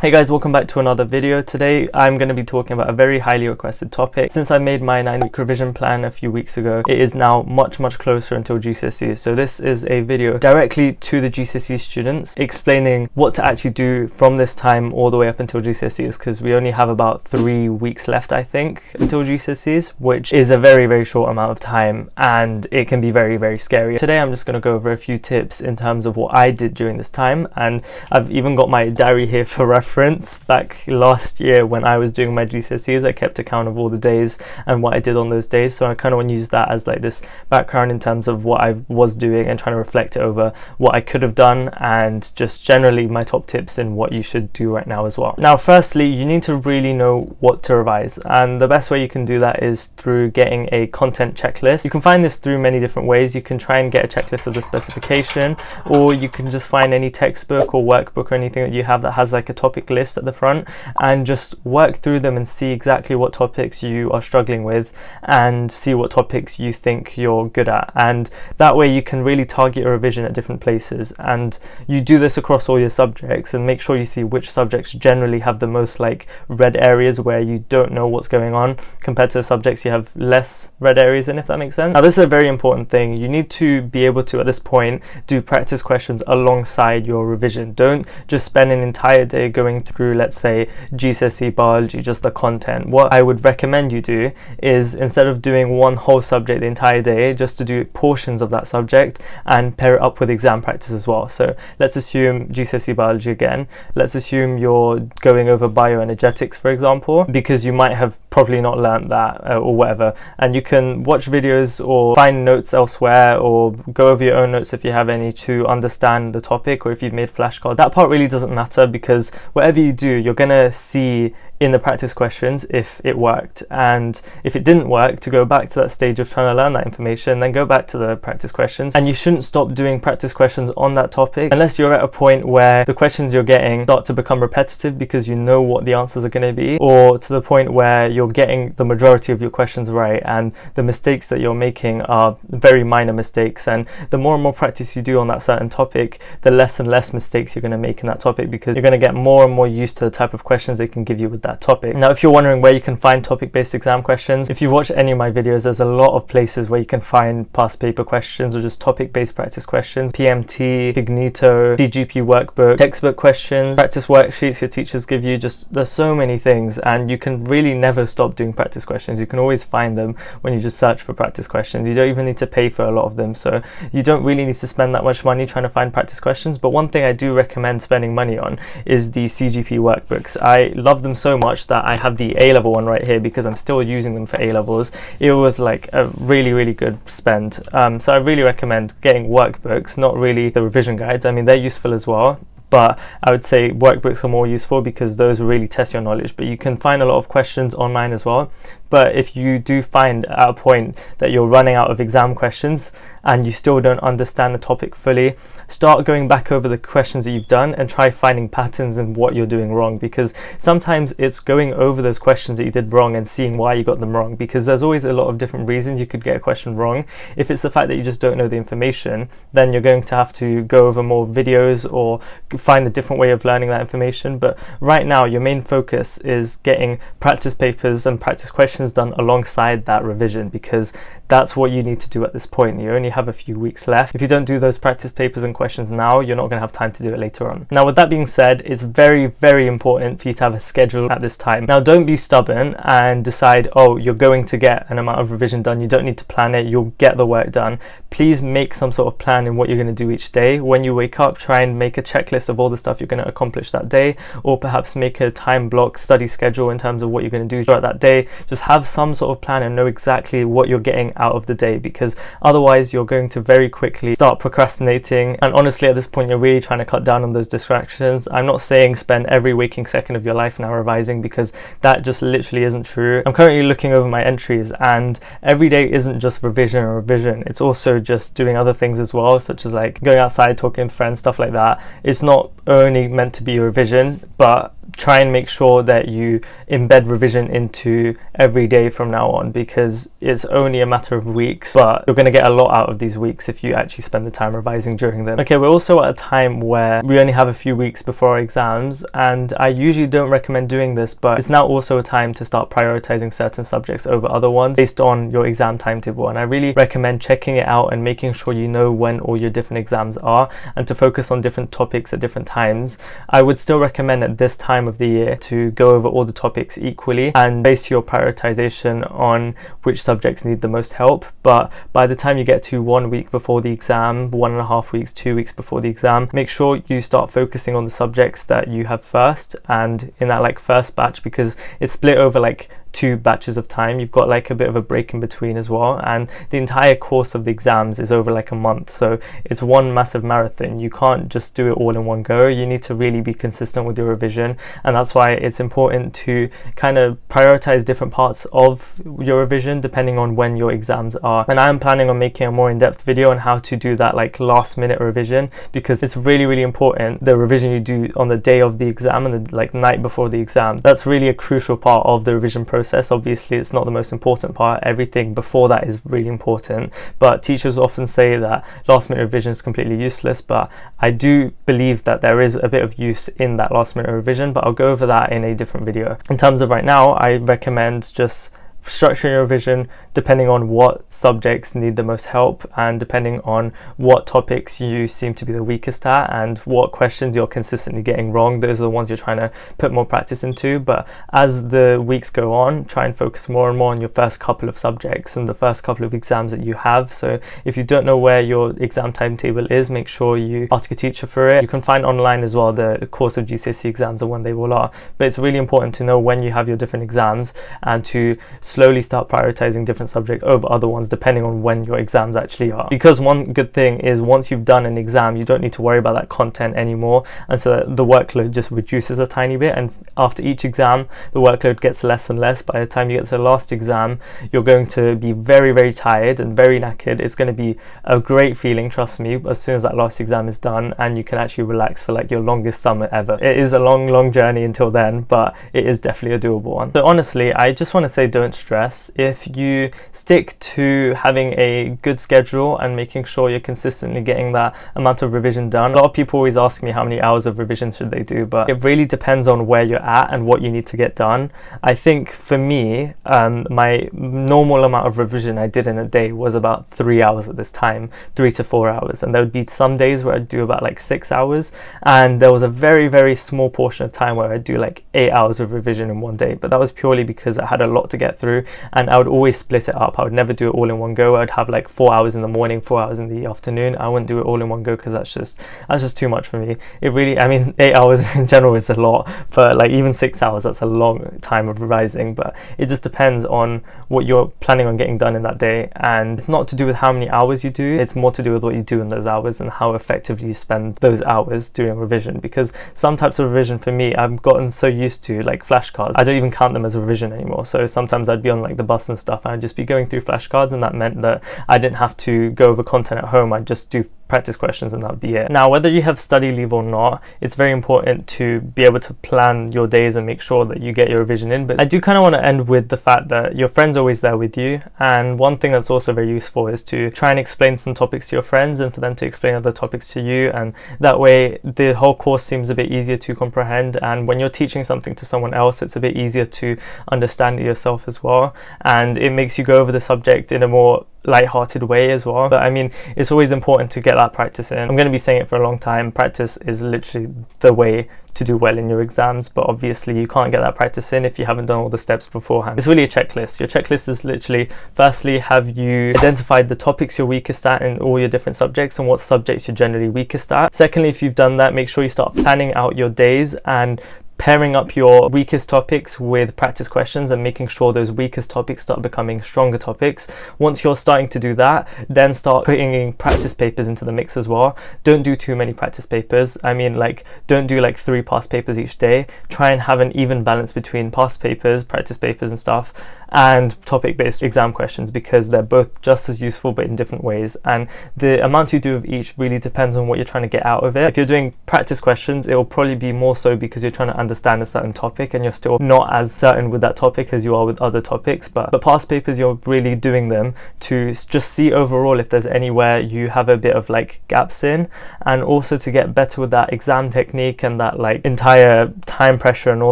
Hey guys, welcome back to another video. Today I'm going to be talking about a very highly requested topic. Since I made my 9-week revision plan a few weeks ago, it is now much closer until GCSEs. So this is a video directly to the GCSE students explaining what to actually do from this time all the way up until GCSEs, because we only have about 3 weeks left, I think, until GCSEs, which is a very short amount of time, and it can be very scary. Today I'm just going to go over a few tips in terms of what I did during this time, and I've even got my diary here for reference. Back last year when I was doing my GCSEs, I kept account of all the days and what I did on those days, so I kind of want to use that as like this background in terms of what I was doing and trying to reflect over what I could have done and just generally my top tips in what you should do right now as well. Now firstly, you need to really know what to revise, and the best way you can do that is through getting a content checklist. You can find this through many different ways. You can try and get a checklist of the specification, or you can just find any textbook or workbook or anything that you have that has like a topic list at the front and just work through them and see exactly what topics you are struggling with and see what topics you think you're good at, and that way you can really target your revision at different places. And you do this across all your subjects and make sure you see which subjects generally have the most like red areas where you don't know what's going on compared to the subjects you have less red areas in, if that makes sense. Now this is a very important thing. You need to be able to, at this point, do practice questions alongside your revision. Don't just spend an entire day going through, let's say, GCSE biology, just the content. What I would recommend you do is, instead of doing one whole subject the entire day, just to do portions of that subject and pair it up with exam practice as well. So let's assume GCSE biology again. Let's assume you're going over bioenergetics, for example, because you might have probably not learned that or whatever, and you can watch videos or find notes elsewhere or go over your own notes if you have any to understand the topic, or if you've made flashcards. That part really doesn't matter, because whatever you do, you're gonna see in the practice questions if it worked, and if it didn't work, to go back to that stage of trying to learn that information, then go back to the practice questions. And you shouldn't stop doing practice questions on that topic unless you're at a point where the questions you're getting start to become repetitive because you know what the answers are going to be, or to the point where you're getting the majority of your questions right and the mistakes that you're making are very minor mistakes. And the more and more practice you do on that certain topic, the less and less mistakes you're going to make in that topic, because you're going to get more and more used to the type of questions they can give you with that topic. Now if you're wondering where you can find topic-based exam questions, if you've watched any of my videos, there's a lot of places where you can find past paper questions or just topic-based practice questions. PMT, Cognito, CGP workbook, textbook questions, practice worksheets your teachers give you. Just there's so many things, and you can really never stop doing practice questions. You can always find them when you just search for practice questions. You don't even need to pay for a lot of them, so you don't really need to spend that much money trying to find practice questions. But one thing I do recommend spending money on is the CGP workbooks. I love them so much that I have the A-level one right here because I'm still using them for A-levels. It was like a really good spend. So I really recommend getting workbooks, not really the revision guides. I mean, they're useful as well, but I would say workbooks are more useful because those really test your knowledge. But you can find a lot of questions online as well. But if you do find at a point that you're running out of exam questions and you still don't understand the topic fully, start going back over the questions that you've done and try finding patterns in what you're doing wrong, because sometimes it's going over those questions that you did wrong and seeing why you got them wrong, because there's always a lot of different reasons you could get a question wrong. If it's the fact that you just don't know the information, then you're going to have to go over more videos or find a different way of learning that information. But right now your main focus is getting practice papers and practice questions done alongside that revision, because that's what you need to do at this point. You only have a few weeks left. If you don't do those practice papers and questions now, you're not going to have time to do it later on. Now with that being said, it's very important for you to have a schedule at this time. Now don't be stubborn and decide, oh, you're going to get an amount of revision done. You don't need to plan it, you'll get the work done. Please make some sort of plan in what you're going to do each day. When you wake up, try and make a checklist of all the stuff you're going to accomplish that day, or perhaps make a time block study schedule in terms of what you're going to do throughout that day. Just have some sort of plan and know exactly what you're getting out of the day, because otherwise you're going to very quickly start procrastinating. And honestly, at this point, you're really trying to cut down on those distractions. I'm not saying spend every waking second of your life now revising, because that just literally isn't true. I'm currently looking over my entries, and every day isn't just revision or revision. It's also just doing other things as well, such as like going outside, talking with friends, stuff like that. It's not only meant to be a revision, but try and make sure that you embed revision into every day from now on, because it's only a matter of weeks, but you're going to get a lot out of these weeks if you actually spend the time revising during them. Okay, we're also at a time where we only have a few weeks before our exams, and I usually don't recommend doing this, but it's now also a time to start prioritizing certain subjects over other ones based on your exam timetable. And I really recommend checking it out and making sure you know when all your different exams are, and to focus on different topics at different times. I would still recommend at this time of the year to go over all the topics equally and base your prioritization on which subjects need the most help. But by the time you get to 1 week before the exam, 1.5 weeks, 2 weeks before the exam, make sure you start focusing on the subjects that you have first, and in that like first batch, because it's split over like 2 batches of time, you've got like a bit of a break in between as well, and the entire course of the exams is over like a month, so it's one massive marathon. You can't just do it all in one go. You need to really be consistent with your revision, and that's why it's important to kind of prioritize different parts of your revision depending on when your exams are. And I'm planning on making a more in-depth video on how to do that like last minute revision, because it's really important, the revision you do on the day of the exam and the like night before the exam. That's really a crucial part of the revision process. Obviously it's not the most important part, everything before that is really important, but teachers often say that last minute revision is completely useless, but I do believe that there is a bit of use in that last minute revision, but I'll go over that in a different video. In terms of right now, I recommend just structuring your revision depending on what subjects need the most help, and depending on what topics you seem to be the weakest at and what questions you're consistently getting wrong. Those are the ones you're trying to put more practice into. But as the weeks go on, try and focus more and more on your first couple of subjects and the first couple of exams that you have. So if you don't know where your exam timetable is, make sure you ask a teacher for it. You can find online as well the course of GCSE exams and when they all are, but it's really important to know when you have your different exams and to slowly start prioritizing different subjects over other ones depending on when your exams actually are. Because one good thing is once you've done an exam, you don't need to worry about that content anymore, and so the workload just reduces a tiny bit, and after each exam the workload gets less and less. By the time you get to the last exam, you're going to be very tired and very knackered. It's going to be a great feeling, trust me, as soon as that last exam is done, and you can actually relax for like your longest summer ever. It is a long journey until then, but it is definitely a doable one. So honestly, I just want to say, don't stress. If you stick to having a good schedule and making sure you're consistently getting that amount of revision done. A lot of people always ask me how many hours of revision should they do, but it really depends on where you're at and what you need to get done. I think for me, my normal amount of revision I did in a day was about 3 hours at this time, 3 to 4 hours, and there would be some days where I'd do about like 6 hours, and there was a very small portion of time where I'd do like 8 hours of revision in one day, but that was purely because I had a lot to get through, and I would always split it up. I would never do it all in one go. I'd have like 4 hours in the morning, 4 hours in the afternoon. I wouldn't do it all in one go because that's just too much for me. It really, I mean, 8 hours in general is a lot, but like even 6 hours, that's a long time of revising. But it just depends on what you're planning on getting done in that day, and it's not to do with how many hours you do, it's more to do with what you do in those hours and how effectively you spend those hours doing revision. Because some types of revision for me, I've gotten so used to, like flashcards, I don't even count them as a revision anymore. So sometimes I'd be on like the bus and stuff, and I'd just be going through flashcards, and that meant that I didn't have to go over content at home. I'd just do practice questions and that would be it. Now, whether you have study leave or not, it's very important to be able to plan your days and make sure that you get your revision in. But I do kind of want to end with the fact that your friend's always there with you, and one thing that's also very useful is to try and explain some topics to your friends and for them to explain other topics to you, and that way the whole course seems a bit easier to comprehend, and when you're teaching something to someone else, it's a bit easier to understand it yourself as well, and it makes you go over the subject in a more light-hearted way as well. But I mean, it's always important to get that practice in. I'm going to be saying it for a long time, practice is literally the way to do well in your exams, but obviously you can't get that practice in if you haven't done all the steps beforehand. It's really a checklist. Your checklist is literally, firstly, have you identified the topics you're weakest at in all your different subjects and what subjects you're generally weakest at. Secondly, if you've done that, make sure you start planning out your days and pairing up your weakest topics with practice questions and making sure those weakest topics start becoming stronger topics. Once you're starting to do that, then start putting in practice papers into the mix as well. Don't do too many practice papers. I mean, like, don't do like 3 past papers each day. Try and have an even balance between past papers, practice papers and stuff, and topic-based exam questions, because they're both just as useful but in different ways, and the amount you do of each really depends on what you're trying to get out of it. If you're doing practice questions, it will probably be more so because you're trying to understand a certain topic and you're still not as certain with that topic as you are with other topics, but the past papers, you're really doing them to just see overall if there's anywhere you have a bit of like gaps in, and also to get better with that exam technique and that like entire time pressure and all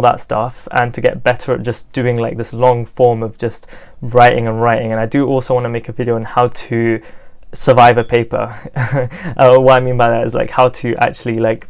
that stuff, and to get better at just doing like this long form of just writing and writing. And I do also want to make a video on how to survive a paper. What I mean by that is like how to actually like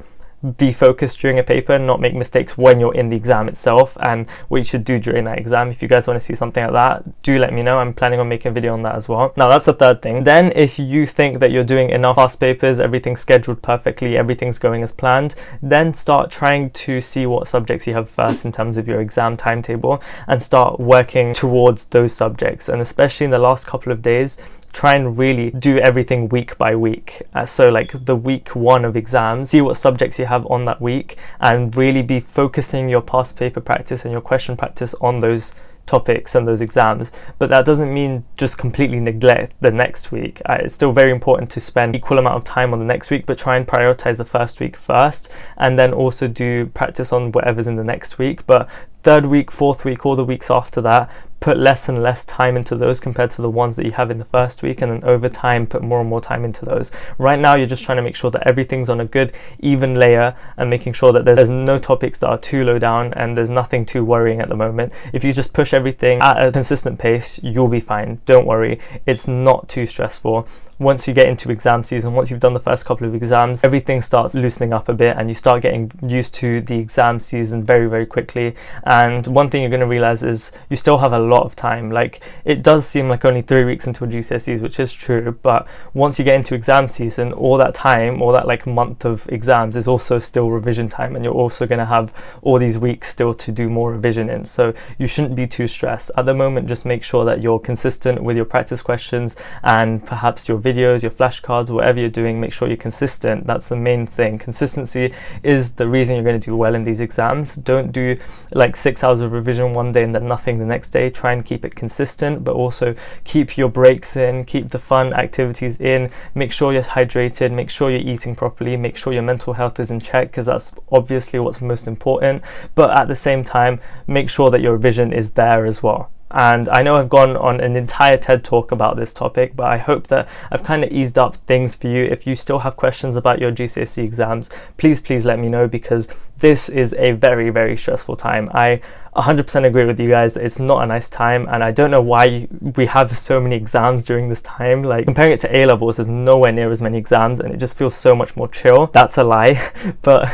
be focused during a paper and not make mistakes when you're in the exam itself, and what you should do during that exam. If you guys want to see something like that, do let me know. I'm planning on making a video on that as well. Now that's the third thing. Then if you think that you're doing enough past papers, everything's scheduled perfectly, everything's going as planned, then start trying to see what subjects you have first in terms of your exam timetable, and start working towards those subjects. And especially in the last couple of days, try and really do everything week by week. So like the week 1 of exams, see what subjects you have on that week, and really be focusing your past paper practice and your question practice on those topics and those exams. But that doesn't mean just completely neglect the next week. It's still very important to spend equal amount of time on the next week, but try and prioritize the first week first, and then also do practice on whatever's in the next week. But third week, fourth week, all the weeks after that, put less and less time into those compared to the ones that you have in the first week, and then over time put more and more time into those. Right now you're just trying to make sure that everything's on a good even layer, and making sure that there's no topics that are too low down and there's nothing too worrying at the moment. If you just push everything at a consistent pace, you'll be fine. Don't worry, it's not too stressful. Once you get into exam season, once you've done the first couple of exams, everything starts loosening up a bit and you start getting used to the exam season very, very quickly. And one thing you're going to realize is you still have a lot of time. Like, it does seem like only 3 weeks until GCSEs, which is true, but once you get into exam season, all that time, all that like month of exams is also still revision time, and you're also going to have all these weeks still to do more revision in. So you shouldn't be too stressed. At the moment, just make sure that you're consistent with your practice questions and perhaps your videos, your flashcards, whatever you're doing. Make sure you're consistent. That's the main thing. Consistency is the reason you're going to do well in these exams. Don't do like 6 hours of revision one day and then nothing the next day. Try and keep it consistent, but also keep your breaks in, keep the fun activities in, make sure you're hydrated, make sure you're eating properly, make sure your mental health is in check, because that's obviously what's most important. But at the same time, make sure that your revision is there as well. And I know I've gone on an entire TED talk about this topic, but I hope that I've kind of eased up things for you. If you still have questions about your GCSE exams, please let me know, because this is a very, very stressful time. I 100% agree with you guys that it's not a nice time, and I don't know why we have so many exams during this time. Like, comparing it to A-levels, there's nowhere near as many exams and it just feels so much more chill. That's a lie, but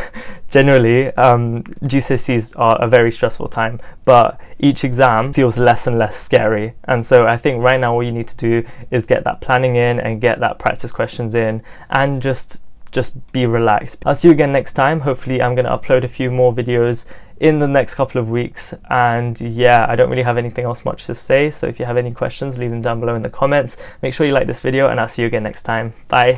generally GCSEs are a very stressful time, but each exam feels less and less scary. And so I think right now all you need to do is get that planning in and get that practice questions in, and just be relaxed. I'll see you again next time. Hopefully I'm going to upload a few more videos in the next couple of weeks, and yeah, I don't really have anything else much to say, so if you have any questions, leave them down below in the comments. Make sure you like this video, and I'll see you again next time. Bye.